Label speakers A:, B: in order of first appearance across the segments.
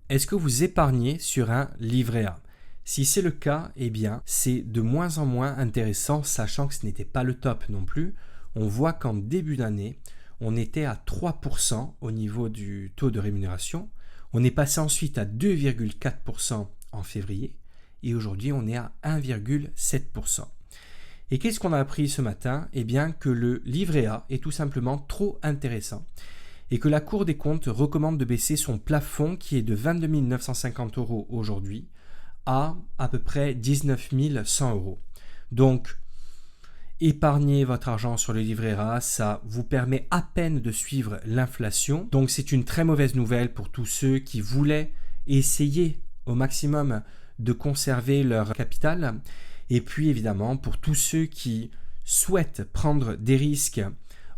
A: Est-ce que vous épargnez sur un livret A? Si c'est le cas, eh bien, c'est de moins en moins intéressant, sachant que ce n'était pas le top non plus. On voit qu'en début d'année, on était à 3% au niveau du taux de rémunération. On est passé ensuite à 2,4% en février et aujourd'hui, on est à 1,7%. Et qu'est-ce qu'on a appris ce matin? Eh bien, que le livret A est tout simplement trop intéressant et que la Cour des comptes recommande de baisser son plafond qui est de 22 950 € aujourd'hui à peu près 19 100 €. Donc, épargnez votre argent sur le livret A, ça vous permet à peine de suivre l'inflation. Donc, c'est une très mauvaise nouvelle pour tous ceux qui voulaient essayer au maximum de conserver leur capital. Et puis, évidemment, pour tous ceux qui souhaitent prendre des risques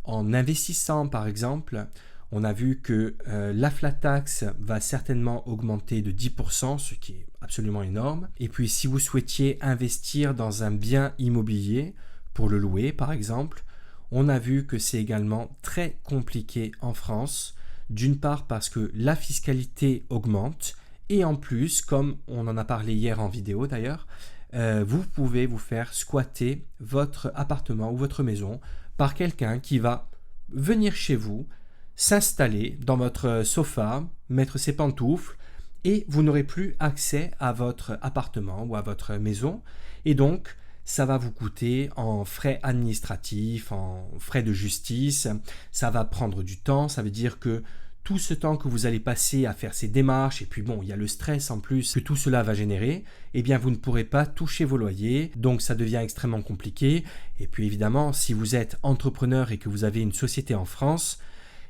A: en investissant, par exemple, on a vu que la flat tax va certainement augmenter de 10%, ce qui est absolument énorme. Et puis, si vous souhaitiez investir dans un bien immobilier pour le louer, par exemple, on a vu que c'est également très compliqué en France. D'une part parce que la fiscalité augmente et en plus, comme on en a parlé hier en vidéo d'ailleurs, vous pouvez vous faire squatter votre appartement ou votre maison par quelqu'un qui va venir chez vous, s'installer dans votre sofa, mettre ses pantoufles et vous n'aurez plus accès à votre appartement ou à votre maison et donc ça va vous coûter en frais administratifs, en frais de justice, ça va prendre du temps, ça veut dire que tout ce temps que vous allez passer à faire ces démarches, et puis bon, il y a le stress en plus que tout cela va générer, eh bien vous ne pourrez pas toucher vos loyers, donc ça devient extrêmement compliqué. Et puis évidemment, si vous êtes entrepreneur et que vous avez une société en France,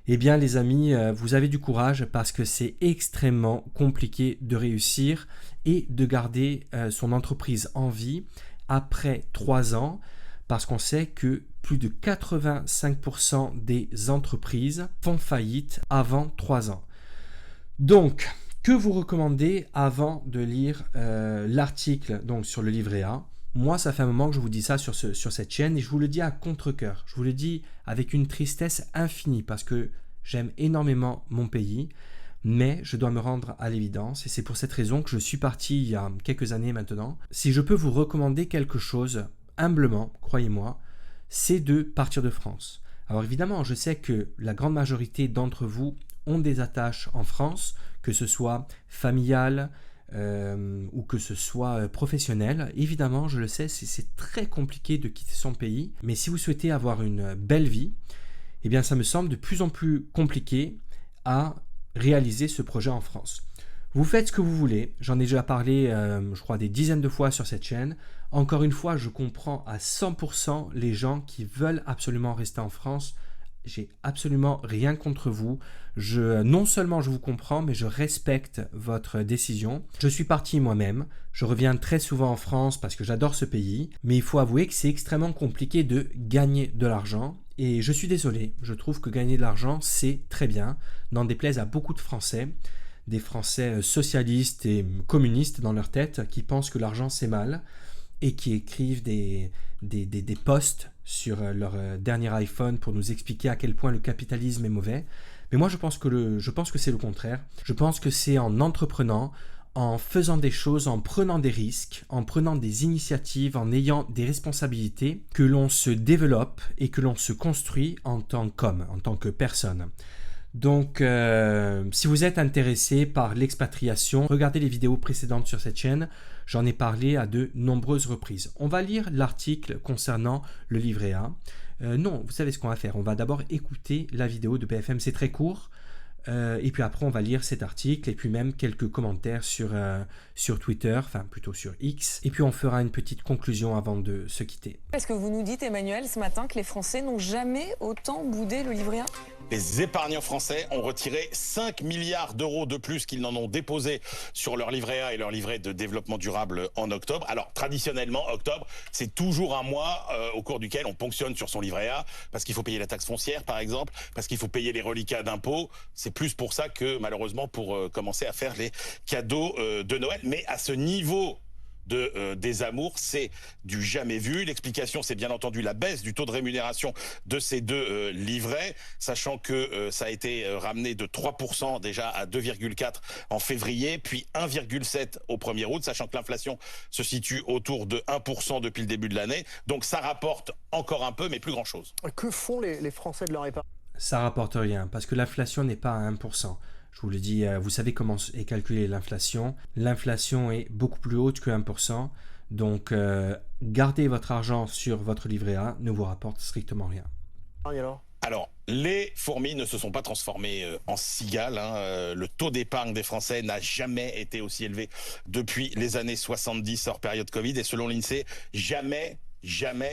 A: eh bien les amis, vous avez du courage parce que c'est extrêmement compliqué de réussir et de garder son entreprise en vie après 3 ans, parce qu'on sait que plus de 85% des entreprises font faillite avant 3 ans. Donc, que vous recommandez avant de lire l'article donc, sur le livret A? Moi, ça fait un moment que je vous dis ça sur cette chaîne et je vous le dis à contre-cœur. Je vous le dis avec une tristesse infinie parce que j'aime énormément mon pays, mais je dois me rendre à l'évidence et c'est pour cette raison que je suis parti il y a quelques années maintenant. Si je peux vous recommander quelque chose, humblement, croyez-moi, c'est de partir de France. Alors évidemment, je sais que la grande majorité d'entre vous ont des attaches en France, que ce soit familiales ou que ce soit professionnel. Évidemment, je le sais, c'est très compliqué de quitter son pays, mais si vous souhaitez avoir une belle vie, eh bien ça me semble de plus en plus compliqué à réaliser ce projet en France. Vous faites ce que vous voulez, j'en ai déjà parlé je crois des dizaines de fois sur cette chaîne. Encore une fois, je comprends à 100% les gens qui veulent absolument rester en France. J'ai absolument rien contre vous. Non seulement je vous comprends, mais je respecte votre décision. Je suis parti moi-même. Je reviens très souvent en France parce que j'adore ce pays. Mais il faut avouer que c'est extrêmement compliqué de gagner de l'argent. Et je suis désolé, je trouve que gagner de l'argent, c'est très bien. N'en déplaise à beaucoup de Français. Des Français socialistes et communistes dans leur tête qui pensent que l'argent c'est mal et qui écrivent des posts sur leur dernier iPhone pour nous expliquer à quel point le capitalisme est mauvais. Mais moi je pense que c'est le contraire. Je pense que c'est en entreprenant, en faisant des choses, en prenant des risques, en prenant des initiatives, en ayant des responsabilités, que l'on se développe et que l'on se construit en tant qu'homme, en tant que personne. Donc, si vous êtes intéressé par l'expatriation, regardez les vidéos précédentes sur cette chaîne. J'en ai parlé à de nombreuses reprises. On va lire l'article concernant le livret A. Non, vous savez ce qu'on va faire. On va d'abord écouter la vidéo de BFM. C'est très court. Et puis après, on va lire cet article et puis même quelques commentaires sur Twitter, enfin plutôt sur X. Et puis on fera une petite conclusion avant de se quitter.
B: Est-ce que vous nous dites, Emmanuel, ce matin, que les Français n'ont jamais autant boudé le livret A?
C: Les épargnants français ont retiré 5 milliards d'euros de plus qu'ils n'en ont déposé sur leur livret A et leur livret de développement durable en octobre. Alors, traditionnellement, octobre, c'est toujours un mois au cours duquel on ponctionne sur son livret A parce qu'il faut payer la taxe foncière, par exemple, parce qu'il faut payer les reliquats d'impôts. C'est plus pour ça que, malheureusement, pour commencer à faire les cadeaux de Noël. Mais à ce niveau de désamour. C'est du jamais vu. L'explication, c'est bien entendu la baisse du taux de rémunération de ces deux livrets, sachant que ça a été ramené de 3% déjà à 2,4 en février, puis 1,7 au 1er août, sachant que l'inflation se situe autour de 1% depuis le début de l'année. Donc ça rapporte encore un peu, mais plus grand-chose.
D: Que font les Français de leur épargne?
A: Ça rapporte rien, parce que l'inflation n'est pas à 1%. Je vous le dis, vous savez comment est calculée l'inflation. L'inflation est beaucoup plus haute que 1%. Donc, garder votre argent sur votre livret A ne vous rapporte strictement rien.
C: Alors, les fourmis ne se sont pas transformées en cigales. Le taux d'épargne des Français n'a jamais été aussi élevé depuis les années 70 hors période Covid. Et selon l'INSEE, jamais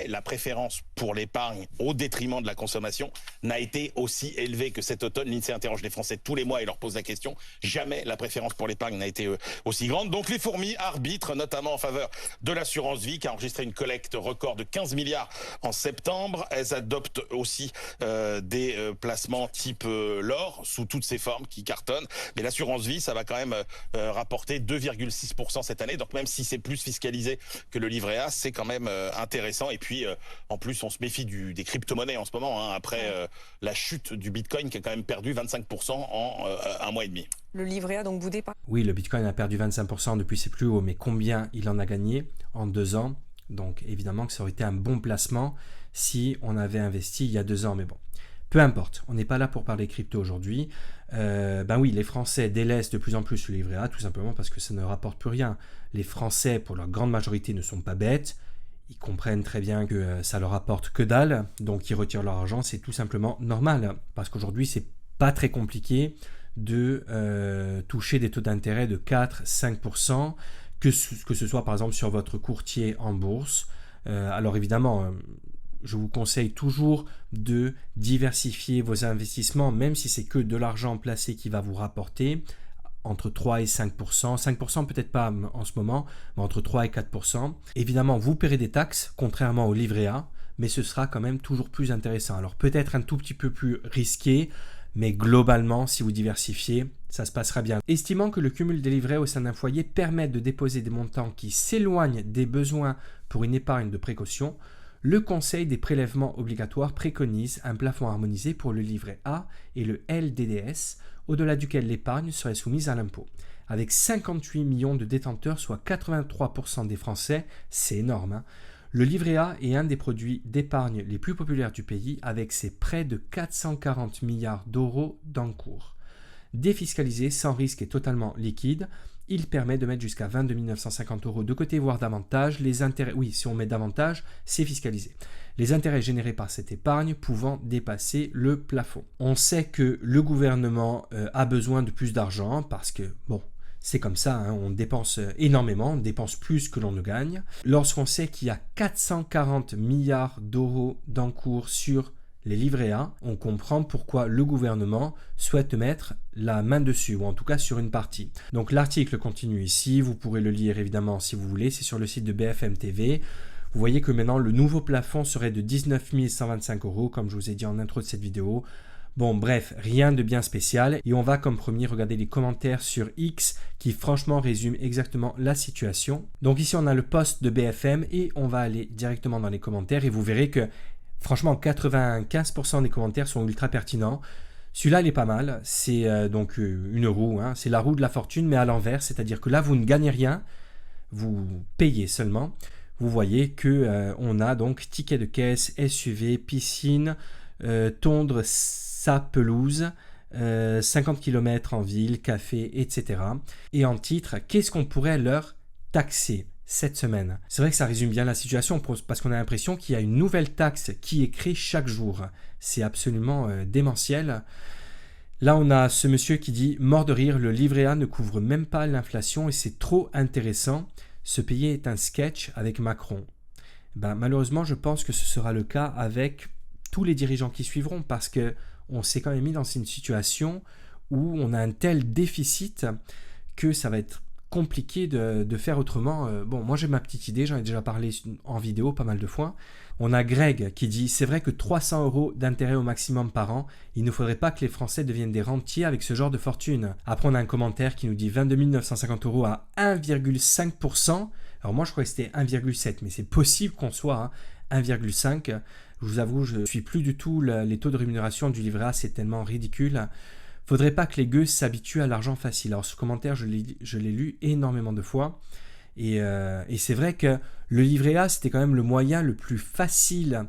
C: la préférence pour l'épargne au détriment de la consommation n'a été aussi élevée que cet automne. L'INSEE interroge les Français tous les mois et leur pose la question. Jamais la préférence pour l'épargne n'a été aussi grande. Donc les fourmis arbitrent notamment en faveur de l'assurance vie qui a enregistré une collecte record de 15 milliards en septembre. Elles adoptent aussi des placements type l'or sous toutes ses formes qui cartonnent. Mais l'assurance vie, ça va quand même rapporter 2,6% cette année. Donc même si c'est plus fiscalisé que le livret A, c'est quand même intéressant. Et puis, en plus, on se méfie des crypto-monnaies en ce moment, après la chute du Bitcoin qui a quand même perdu 25% en un mois et demi.
B: Le livret A donc boudé par...
A: Oui, le Bitcoin a perdu 25% depuis ses plus hauts, mais combien il en a gagné en 2 ans? Donc, évidemment que ça aurait été un bon placement si on avait investi il y a 2 ans, mais bon. Peu importe, on n'est pas là pour parler crypto aujourd'hui. Oui, les Français délaissent de plus en plus le livret A, tout simplement parce que ça ne rapporte plus rien. Les Français, pour leur grande majorité, ne sont pas bêtes. Ils comprennent très bien que ça leur apporte que dalle, donc ils retirent leur argent, c'est tout simplement normal. Parce qu'aujourd'hui, c'est pas très compliqué de toucher des taux d'intérêt de 4-5%, que ce soit par exemple sur votre courtier en bourse. Alors évidemment, je vous conseille toujours de diversifier vos investissements, même si c'est que de l'argent placé qui va vous rapporter entre 3 et 5%. 5% peut-être pas en ce moment, mais entre 3 et 4%. Évidemment, vous paierez des taxes, contrairement au livret A, mais ce sera quand même toujours plus intéressant. Alors peut-être un tout petit peu plus risqué, mais globalement, si vous diversifiez, ça se passera bien. Estimant que le cumul des livrets au sein d'un foyer permet de déposer des montants qui s'éloignent des besoins pour une épargne de précaution, le Conseil des prélèvements obligatoires préconise un plafond harmonisé pour le livret A et le LDDS, au-delà duquel l'épargne serait soumise à l'impôt. Avec 58 millions de détenteurs, soit 83% des Français, c'est énorme. Le livret A est un des produits d'épargne les plus populaires du pays, avec ses près de 440 milliards d'euros d'encours. Défiscalisé, sans risque et totalement liquide, il permet de mettre jusqu'à 22 950 euros de côté, voire davantage. Les intérêts, oui, si on met davantage, c'est fiscalisé. Les intérêts générés par cette épargne pouvant dépasser le plafond. On sait que le gouvernement a besoin de plus d'argent parce que, bon, c'est comme ça, on dépense énormément, on dépense plus que l'on ne gagne. Lorsqu'on sait qu'il y a 440 milliards d'euros d'encours sur les livrets A, on comprend pourquoi le gouvernement souhaite mettre la main dessus, ou en tout cas sur une partie. Donc l'article continue ici, vous pourrez le lire évidemment si vous voulez, c'est sur le site de BFM TV. Vous voyez que maintenant le nouveau plafond serait de 19 125 euros, comme je vous ai dit en intro de cette vidéo. Bon, bref, rien de bien spécial. Et on va comme premier regarder les commentaires sur X qui franchement résument exactement la situation. Donc ici on a le post de BFM et on va aller directement dans les commentaires et vous verrez que franchement 95% des commentaires sont ultra pertinents. Celui-là, il est pas mal. C'est donc une roue. C'est la roue de la fortune, mais à l'envers. C'est-à-dire que là, vous ne gagnez rien. Vous payez seulement. Vous voyez qu'on a donc ticket de caisse, SUV, piscine, tondre sa pelouse, 50 km en ville, café, etc. Et en titre, qu'est-ce qu'on pourrait leur taxer cette semaine? C'est vrai que ça résume bien la situation parce qu'on a l'impression qu'il y a une nouvelle taxe qui est créée chaque jour. C'est absolument démentiel. Là, on a ce monsieur qui dit « Mort de rire, le livret A ne couvre même pas l'inflation et c'est trop intéressant. Ce pays est un sketch avec Macron. » Malheureusement, je pense que ce sera le cas avec tous les dirigeants qui suivront parce qu'on s'est quand même mis dans une situation où on a un tel déficit que ça va être compliqué de faire autrement. Bon, moi j'ai ma petite idée, j'en ai déjà parlé en vidéo pas mal de fois. On a Greg qui dit « C'est vrai que 300 euros d'intérêt au maximum par an, il ne faudrait pas que les Français deviennent des rentiers avec ce genre de fortune. » Après on a un commentaire qui nous dit « 22 950 euros à 1,5%, Alors moi je crois que c'était 1,7, mais c'est possible qu'on soit 1,5. Je vous avoue, je ne suis plus du tout les taux de rémunération du livret A, c'est tellement ridicule. Faudrait pas que les gueux s'habituent à l'argent facile. Alors ce commentaire, je l'ai lu énormément de fois. Et c'est vrai que le livret A, c'était quand même le moyen le plus facile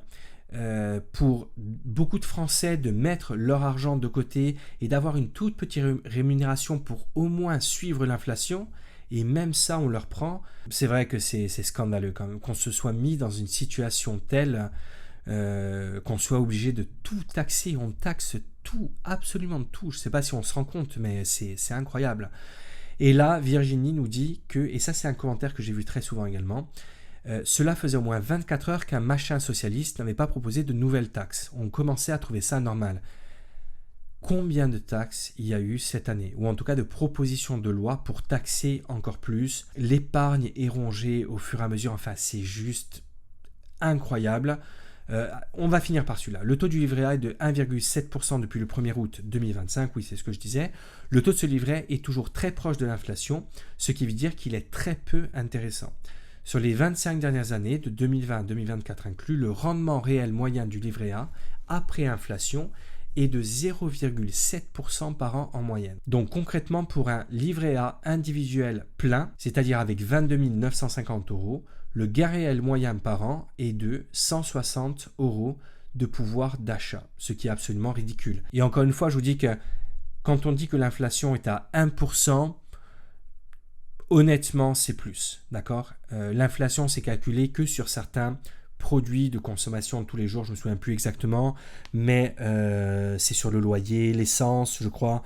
A: pour beaucoup de Français de mettre leur argent de côté et d'avoir une toute petite rémunération pour au moins suivre l'inflation. Et même ça, on leur prend. C'est vrai que c'est scandaleux quand même qu'on se soit mis dans une situation telle qu'on soit obligé de tout taxer. On taxe tout, absolument tout. Je ne sais pas si on se rend compte, mais c'est incroyable. Et là, Virginie nous dit que, et ça c'est un commentaire que j'ai vu très souvent également, cela faisait au moins 24 heures qu'un machin socialiste n'avait pas proposé de nouvelles taxes. On commençait à trouver ça normal. Combien de taxes il y a eu cette année, ou en tout cas de propositions de loi pour taxer encore plus? L'épargne est rongée au fur et à mesure, enfin c'est juste incroyable. On va finir par celui-là. Le taux du livret A est de 1,7% depuis le 1er août 2025, oui c'est ce que je disais. Le taux de ce livret est toujours très proche de l'inflation, ce qui veut dire qu'il est très peu intéressant. Sur les 25 dernières années, de 2020 à 2024 inclus, le rendement réel moyen du livret A, après inflation, est de 0,7% par an en moyenne. Donc concrètement, pour un livret A individuel plein, c'est-à-dire avec 22 950 €, le gain réel moyen par an est de 160 € de pouvoir d'achat, ce qui est absolument ridicule. Et encore une fois, je vous dis que quand on dit que l'inflation est à 1%, honnêtement, c'est plus, d'accord ? L'inflation, c'est calculé que sur certains produits de consommation de tous les jours, je ne me souviens plus exactement, mais c'est sur le loyer, l'essence, je crois,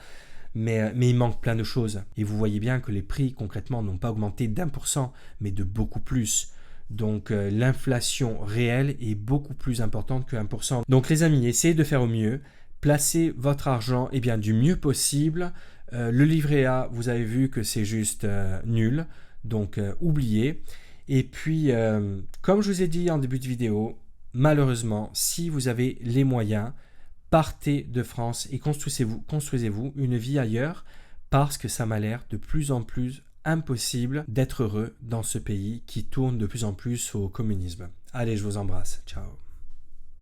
A: mais il manque plein de choses. Et vous voyez bien que les prix, concrètement, n'ont pas augmenté d'1%, mais de beaucoup plus. Donc l'inflation réelle est beaucoup plus importante que 1%. Donc les amis, essayez de faire au mieux, placez votre argent du mieux possible. Le livret A, vous avez vu que c'est juste nul, donc oubliez. Et puis, comme je vous ai dit en début de vidéo, malheureusement, si vous avez les moyens, partez de France et construisez-vous une vie ailleurs, parce que ça m'a l'air de plus en plus impossible d'être heureux dans ce pays qui tourne de plus en plus au communisme. Allez, je vous embrasse. Ciao.